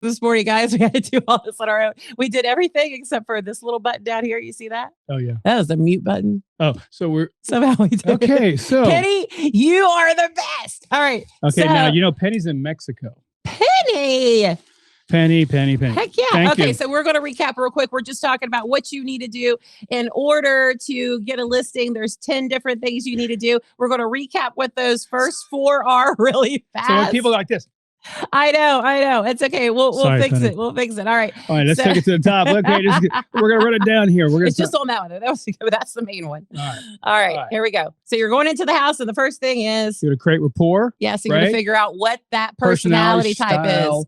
this morning, guys. We had to do all this on our own. We did everything except for this little button down here. You see that? Oh, yeah. That was the mute button. Oh, so we're somehow we did okay. it. So Penny, you are the best. All right. Okay. Now, you know, Penny's in Mexico. Penny. Penny. Heck yeah. Thank okay, you. so we're going to recap real quick. We're just talking about what you need to do in order to get a listing. There's 10 different things you need to do. We're going to recap what those first 4 are really fast. So when people are like this. I know. It's okay. We'll fix Penny. it. We'll fix it. All right. All right, let's take it to the top. Okay, we're going to run it down here. It's just on that one. That's the main one. All right. Here we go. So you're going into the house, and the first thing is you're going to create rapport. Yeah, so you're going to figure out what that personality type is.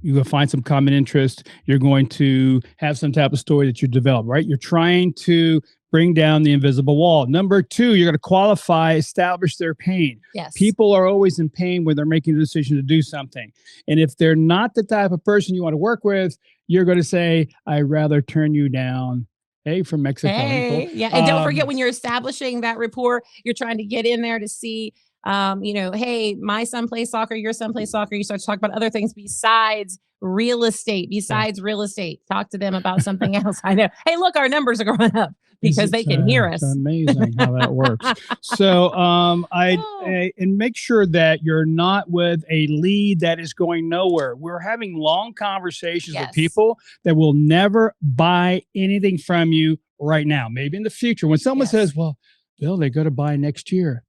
You're going to find some common interest. You're going to have some type of story that you develop, right? You're trying to bring down the invisible wall. Number 2, you're going to qualify, establish their pain. Yes. People are always in pain when they're making a decision to do something. And if they're not the type of person you want to work with, you're going to say, I'd rather turn you down. Hey, from Mexico. Hey. Yeah. And don't forget, when you're establishing that rapport, you're trying to get in there to see, hey, my son plays soccer, your son plays soccer. You start to talk about other things besides real estate, Talk to them about something else. I know. Hey, look, our numbers are going up because they can hear us. It's amazing how that works. So and make sure that you're not with a lead that is going nowhere. We're having long conversations with people that will never buy anything from you right now. Maybe in the future, when someone says, well, Bill, they got to buy next year.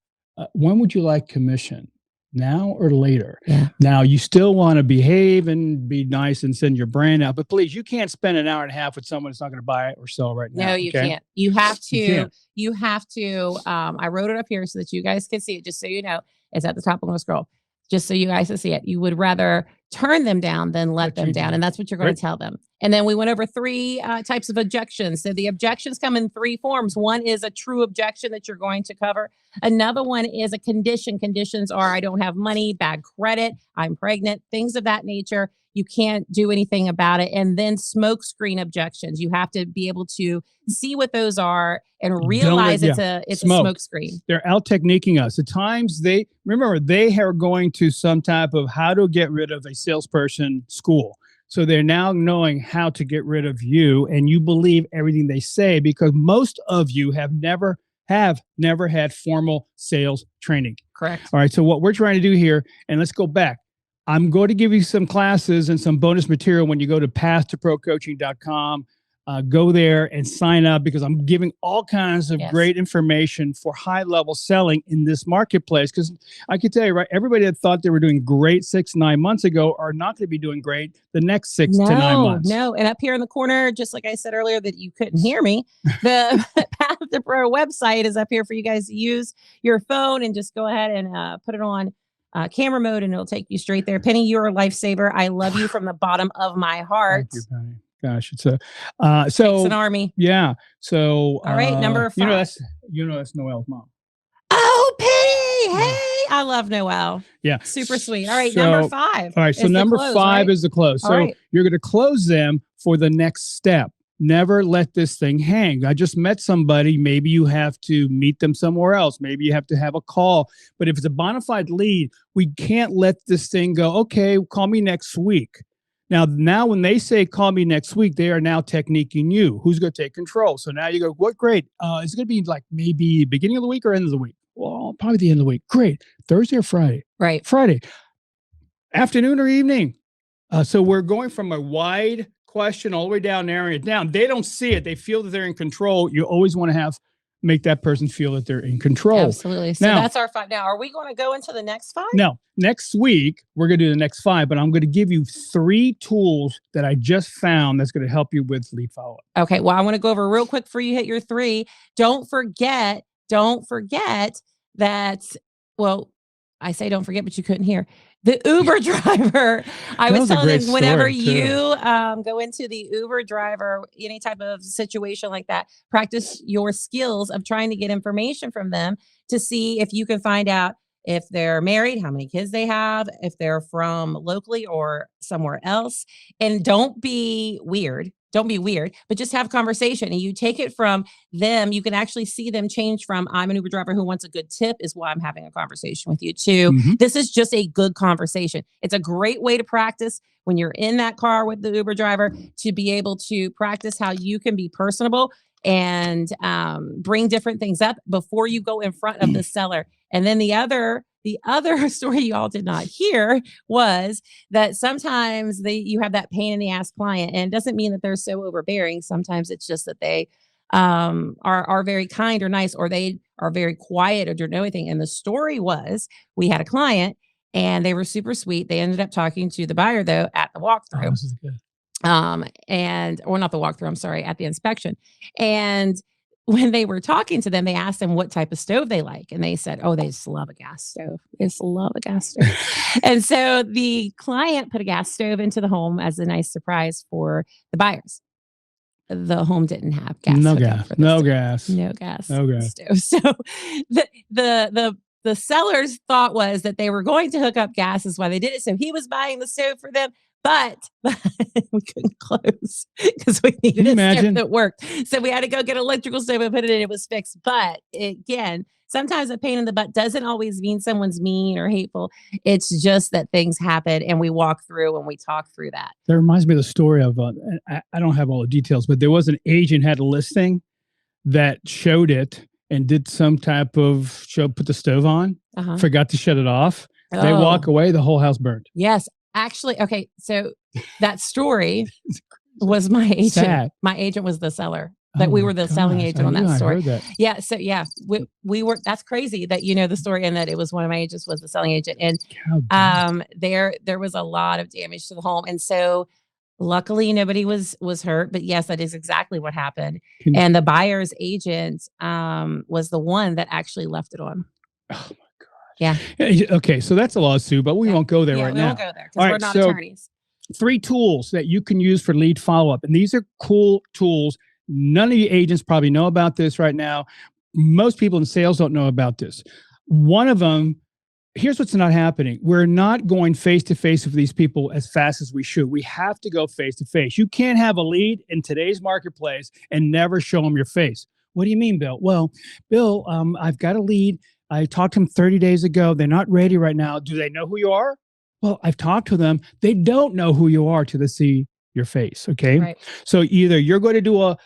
When would you like commission? Now or later? Yeah. Now, you still want to behave and be nice and send your brand out, but please, you can't spend an hour and a half with someone that's not going to buy it or sell right now. No, you can't. You have to. I wrote it up here so that you guys can see it, just so you know. It's at the top. I'm going to scroll just so you guys can see it. You would rather turn them down than let them down. And that's what you're going to tell them. And then we went over 3 types of objections. So the objections come in 3 forms. One is a true objection that you're going to cover. Another one is a condition. Conditions are, I don't have money, bad credit, I'm pregnant, things of that nature. You can't do anything about it. And then smoke screen objections. You have to be able to see what those are and realize it's a smoke screen. They're out techniquing us. At times they are going to some type of how to get rid of a salesperson school. So they're now knowing how to get rid of you, and you believe everything they say because most of you have never had formal sales training. Correct. All right. So what we're trying to do here, and let's go back. I'm going to give you some classes and some bonus material when you go to pathtoprocoaching.com. Go there and sign up because I'm giving all kinds of great information for high-level selling in this marketplace. Because I can tell you, right, everybody that thought they were doing great 6-9 months ago are not going to be doing great the next 6 to 9 months. No, and up here in the corner, just like I said earlier that you couldn't hear me, the Path to Pro website is up here for you guys to use your phone and just go ahead and put it on camera mode and it'll take you straight there. Penny, you're a lifesaver. I love you from the bottom of my heart. Thank you, Penny. Gosh, it's so it's an army. Yeah. So all right, number 5. That's Noelle's mom. Oh, Penny! Hey, I love Noelle. Yeah, super sweet. All right, number 5. All right, so number 5 is the close. So you're going to close them for the next step. Never let this thing hang. I just met somebody. Maybe you have to meet them somewhere else. Maybe you have to have a call. But if it's a bona fide lead, we can't let this thing go, okay, call me next week. Now, when they say call me next week, they are now techniquing you. Who's going to take control? So now you go, what? Great. Is it going to be like maybe beginning of the week or end of the week? Well, probably the end of the week. Great. Thursday or Friday? Right. Friday. Afternoon or evening? So we're going from a wide question all the way down, narrowing it down. They don't see it. They feel that they're in control. You always want to make that person feel that they're in control. Absolutely. So that's our 5. Now, are we going to go into the next 5? No. Next week, we're going to do the next 5, but I'm going to give you 3 tools that I just found that's going to help you with lead follow-up. Okay. Well, I want to go over real quick before you hit your 3. Don't forget that, well, I say don't forget, but you couldn't hear. The Uber driver. I was telling them whenever you go into the Uber driver, any type of situation like that, practice your skills of trying to get information from them to see if you can find out, if they're married, how many kids they have, if they're from locally or somewhere else. And don't be weird. Don't be weird, but just have conversation, and you take it from them. You can actually see them change from I'm an Uber driver who wants a good tip is why I'm having a conversation with you to this is just a good conversation. It's a great way to practice when you're in that car with the Uber driver to be able to practice how you can be personable and bring different things up before you go in front of the seller. And then the other story you all did not hear was that sometimes you have that pain in the ass client, and it doesn't mean that they're so overbearing. Sometimes it's just that they are very kind or nice, or they are very quiet or don't know anything. And the story was we had a client and they were super sweet. They ended up talking to the buyer though at the walkthrough. Oh, this is good. Or not the walkthrough, I'm sorry, at the inspection. And when they were talking to them, they asked them what type of stove they like. And they said, oh, they just love a gas stove. They just love a gas stove. And so the client put a gas stove into the home as a nice surprise for the buyers. The home didn't have gas. No gas. Stove. So the seller's thought was that they were going to hook up gas is why they did it. So he was buying the stove for them. But we couldn't close because we needed a stove that worked. So we had to go get an electrical stove and put it in. It was fixed. But again, sometimes a pain in the butt doesn't always mean someone's mean or hateful. It's just that things happen and we walk through and we talk through that. That reminds me of the story of, I don't have all the details, but there was an agent had a listing that showed it and did some type of show, put the stove on, forgot to shut it off. Oh. They walk away, the whole house burned. Yes. Actually, okay, so that story was my agent. Sad. My agent was the seller. That we were the selling agent on that story. I heard that. Yeah, so yeah, we were. That's crazy that you know the story and that it was one of my agents was the selling agent, and there was a lot of damage to the home, and so luckily nobody was hurt. But yes, that is exactly what happened. And the buyer's agent was the one that actually left it on. Oh my. Yeah. Okay. So that's a lawsuit, but we won't go there right now. We won't go there because we're not attorneys. 3 tools that you can use for lead follow-up. And these are cool tools. None of the agents probably know about this right now. Most people in sales don't know about this. One of them, here's what's not happening. We're not going face-to-face with these people as fast as we should. We have to go face-to-face. You can't have a lead in today's marketplace and never show them your face. What do you mean, Bill? Well, Bill, I've got a lead. I talked to them 30 days ago. They're not ready right now. Do they know who you are? Well, I've talked to them. They don't know who you are till they see your face. Okay. Right. So either you're going to do a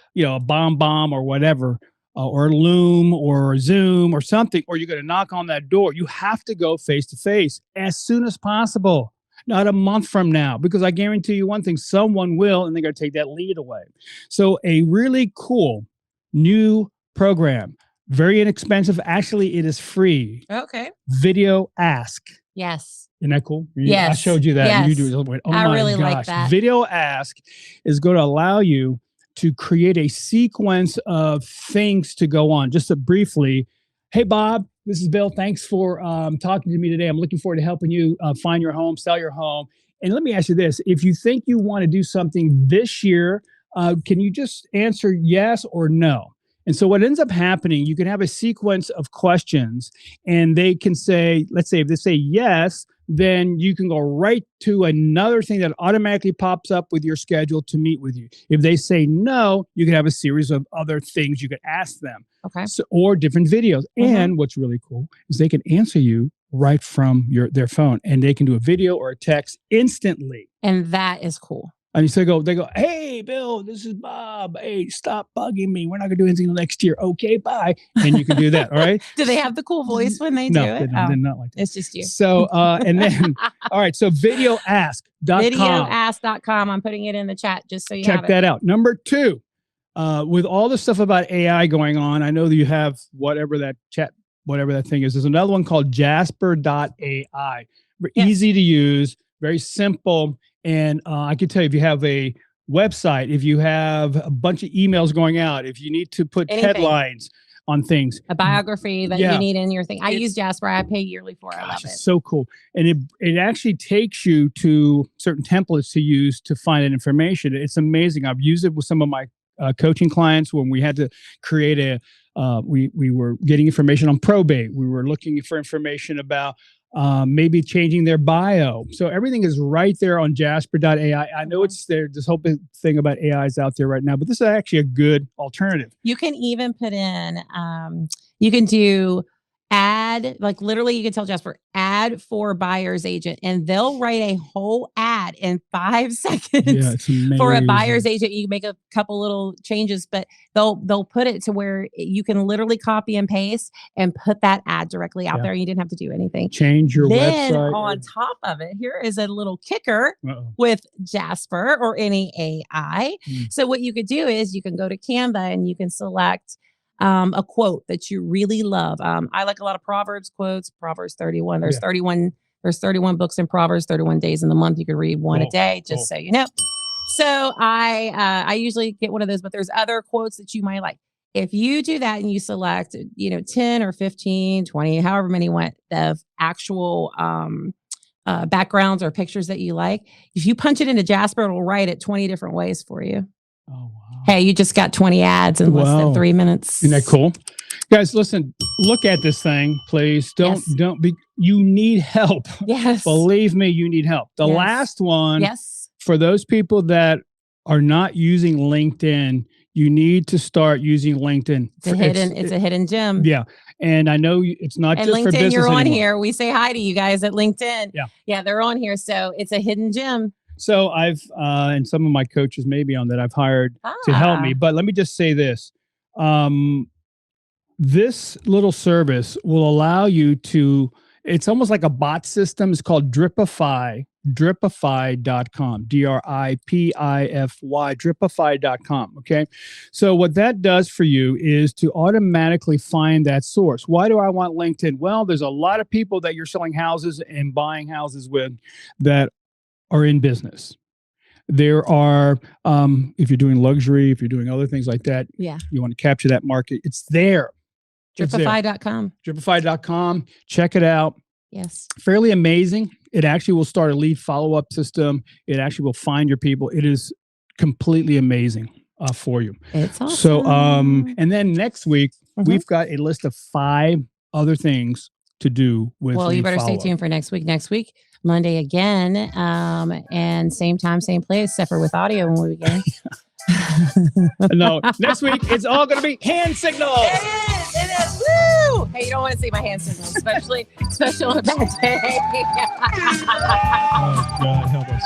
bomb or whatever, or Loom or Zoom or something, or you're going to knock on that door. You have to go face to face as soon as possible, not a month from now, because I guarantee you one thing, someone will, and they're going to take that lead away. So a really cool new program. Very inexpensive. Actually, it is free. Okay. Video Ask. Yes. Isn't that cool? Yes. I showed you that. Yes. And you do it. Oh I my really gosh. like that. Video Ask is going to allow you to create a sequence of things to go on. Just briefly, hey, Bob, this is Bill. Thanks for talking to me today. I'm looking forward to helping you find your home, sell your home. And let me ask you this. If you think you want to do something this year, can you just answer yes or no? And so what ends up happening, you can have a sequence of questions and they can say, let's say if they say yes, then you can go right to another thing that automatically pops up with your schedule to meet with you. If they say no, you can have a series of other things you could ask them. Okay. So, or different videos. And what's really cool is they can answer you right from their phone, and they can do a video or a text instantly. And that is cool. And so they go, hey, Bill, this is Bob. Hey, stop bugging me. We're not going to do anything next year. Okay, bye. And you can do that. All right. Do they have the cool voice when they do it? No, they're not like that. It's just you. So, and then, all right. So videoask.com. Videoask.com. I'm putting it in the chat just so you check that out. Number 2, with all the stuff about AI going on, I know that you have whatever that thing is. There's another one called Jasper.ai. Easy to use, very simple. And I can tell you, if you have a website, if you have a bunch of emails going out, if you need to put headlines on things, a biography that you need in your thing. I use Jasper. I pay yearly for it. I love it. It's so cool. And it actually takes you to certain templates to use to find that information. It's amazing. I've used it with some of my coaching clients when we had to create we were getting information on probate. We were looking for information about maybe changing their bio. So everything is right there on Jasper.ai. I know it's there. This whole big thing about AI is out there right now, but this is actually a good alternative. You can even put in, you can do ad, like literally you can tell Jasper, ad for buyer's agent, and they'll write a whole ad in 5 seconds for a buyer's agent. You can make a couple little changes, but they'll put it to where you can literally copy and paste and put that ad directly out there. You didn't have to do anything. Change your website. On top of it, here is a little kicker with Jasper or any AI. So what you could do is you can go to Canva and you can select a quote that you really love. I like a lot of Proverbs quotes, Proverbs 31. There's 31 books in Proverbs, 31 days in the month. You can read one a day, just so you know. So I usually get one of those, but there's other quotes that you might like. If you do that and you select, 10 or 15, 20, however many you want of actual backgrounds or pictures that you like, if you punch it into Jasper, it'll write it 20 different ways for you. Oh, wow. Hey, you just got 20 ads in less than 3 minutes. Isn't that cool? Guys, listen, look at this thing, please. Don't be, you need help. Yes. Believe me, you need help. The last one, for those people that are not using LinkedIn, you need to start using LinkedIn. It's a hidden gem. Yeah. And I know it's not just LinkedIn, for business you're on anymore. here. We say hi to you guys at LinkedIn. Yeah, they're on here. So it's a hidden gem. So I've, and some of my coaches maybe on that I've hired to help me, but let me just say this. This little service will allow you to, it's almost like a bot system. It's called Dripify, dripify.com, Dripify, dripify.com. Okay. So what that does for you is to automatically find that source. Why do I want LinkedIn? Well, there's a lot of people that you're selling houses and buying houses with that are in business. There are, if you're doing luxury, if you're doing other things like that, you want to capture that market, it's there. Dripify.com. Dripify.com. Check it out. Yes. Fairly amazing. It actually will start a lead follow-up system. It actually will find your people. It is completely amazing for you. It's awesome. So, and then next week, we've got a list of 5 other things to do with you better stay tuned for next week. Next week, Monday again, and same time, same place, except for with audio when we begin. No, next week it's all going to be hand signals. It is. Woo! Hey, you don't want to see my hand signals, especially on a bad day. Oh, God, help us.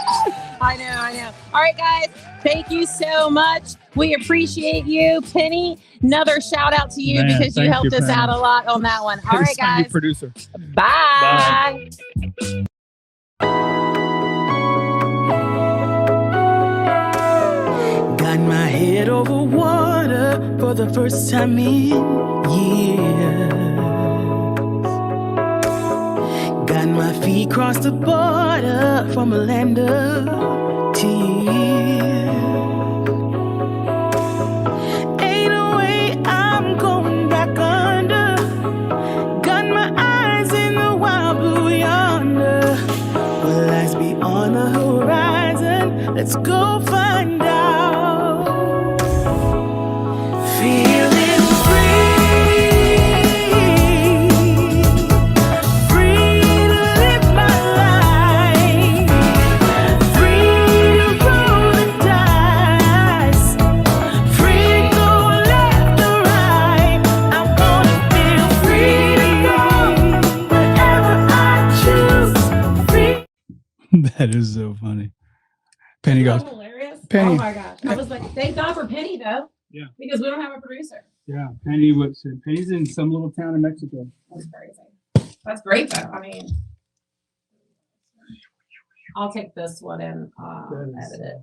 I know. All right, guys, thank you so much. We appreciate you. Penny, another shout out to you because you helped us out a lot on that one. All right, guys. Producer. Bye. Got my head over water for the first time in years. Got my feet crossed the border from a land of tears. Ain't no way I'm going back under. Got my eyes in the wild blue yonder. Will lies beyond the horizon? Let's go find out. Feeling free to live my life, free to roll the dice, free to go left or right. I wanna feel free to go wherever I choose. Free. That is so funny. Penny goes. Hilarious. Penny. Oh my gosh. I was like, thank God for Penny though. Yeah. Because we don't have a producer. Yeah. Penny's in some little town in Mexico. That's crazy. That's great though. I mean, I'll take this one and edit it.